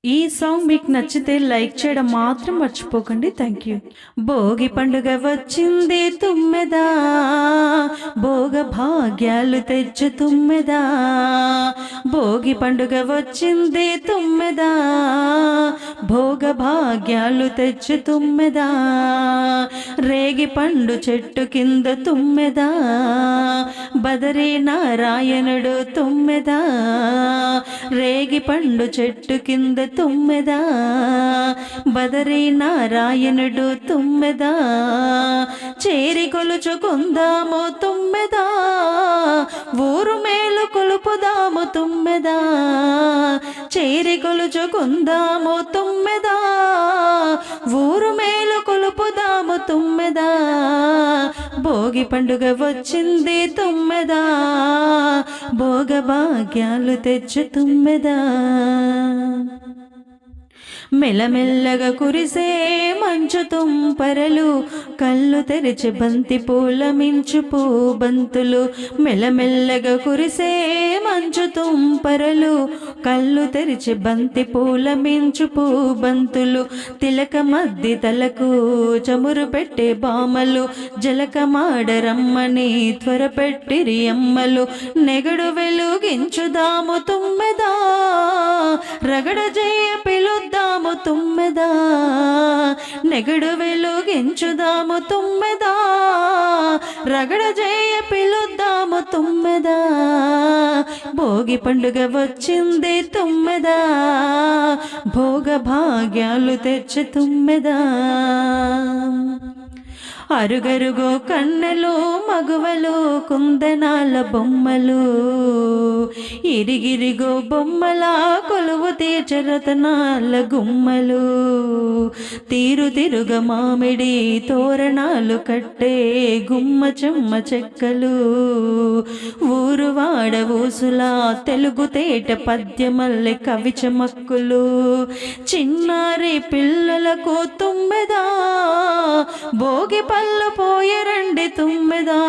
ఈ సాంగ్ మీకు నచ్చితే లైక్ చేయడం మాత్రం మర్చిపోకండి. Thank you. భోగి పండుగ వచ్చింది తుమ్మెదా, భోగ భాగ్యాలు తెచ్చు తుమ్మెదా. భోగి పండుగ వచ్చింది తుమ్మెదా, భోగ భాగ్యాలు తెచ్చు తుమ్మెదా. రేగి పండు చెట్టు కింద తుమ్మెదా, బదరీ నారాయణుడు తుమ్మెదా. రేగి పండు చెట్టు కింద తుమ్మెదా, బదరీ నారాయణుడు తుమ్మెదా. చేరి కొలుచుకుందాము తుమ్మెదా, ఊరు మేలు కొలుపుదాము తుమ్మెదా. చేరి కొలుచుకుందాము తుమ్మెదా, ఊరు మేలు కొలుపుదాము తుమ్మెదా. భోగి పండుగ వచ్చింది తుమ్మెదా, భోగ భాగ్యాలు తెచ్చు తుమ్మెదా. మెల్లమెల్లగా కురిసే మంచు తుంపరలు, కళ్ళు తెరిచి బంతి పూల మించు బంతులు. మెల్లమెల్లగా కురిసే మంచు తుంపరలు, కళ్ళు తెరిచి బంతి పూల మించు బంతులు. తిలక మద్ది తలకు చమురు పెట్టే బామలు, జలకమాడరమ్మని త్వరపెట్టిరి అమ్మలు. నెగడు వెలుగించుదాము తుమ్మెదా, రగడ జయ పిలుద్దాము తుమ్మెదా. నెగడు వెలుగించుదాము తుమ్మెదా, రగడ జయ పిలుద్దాము తుమ్మెదా. భోగి పండుగ వచ్చింది తుమ్మెదా, భోగ భాగ్యాలు తెచ్చు తుమ్మెదా. అరుగరుగో కన్నెలు మగువలు కుందనాల బొమ్మలు, ఇరిగిరిగో బొమ్మల కొలువు తీర్చరతనాల గుమ్మలు. తీరు తిరుగ మామిడి తోరణాలు కట్టే గుమ్మ చెమ్మ చెక్కలు, ఊరు వాడ ఊసులా తెలుగు తేట పద్యమల్లె కవి చమక్కులు. చిన్నారి పిల్లలకు తుమ్మెదా, భోగి పళ్ళు పోయరండి తుమ్మెదా.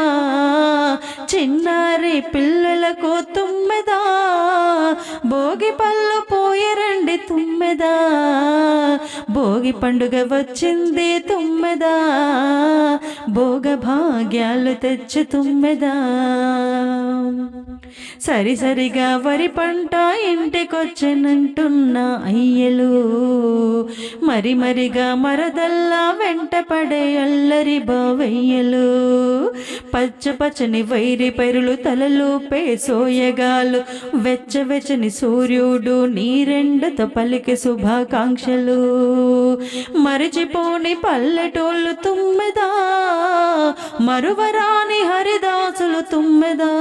చిన్నారి పిల్లలకు తుమ్మెదా, భోగి పళ్ళు పోయరండి తుమ్మెదా. భోగి పండుగ వచ్చింది తుమ్మెదా, భోగ భాగ్యాలు తెచ్చు తుమ్మెదా. సరిసరిగా వరి పంట ఇంటికొచ్చనంటున్న అయ్యలు, మరి మరిగా మరదల్లా వెంట పడే అల్లరి బావయ్యలు. పచ్చ పచ్చని వైరి పైరులు తలలోపే సోయగాలు, వెచ్చవెచ్చని సూర్యుడు నీరెండతో పలికి శుభాకాంక్షలు. మరిచిపోని పల్లెటూళ్ళు తుమ్మెదా, మరువరాని హరిదాసులు తుమ్మెదా.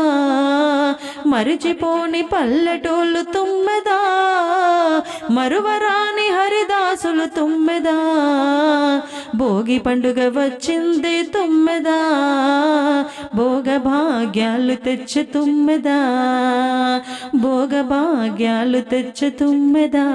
మరిచిపోని పల్లెటూళ్ళు తుమ్మెదా, మరువరాని హరిదాసులు తుమ్మెదా. భోగి పండుగ వచ్చింది తుమ్మెదా, భోగ భాగ్యాలు తెచ్చు తుమ్మెదా. భోగ భాగ్యాలు తెచ్చు తుమ్మెదా.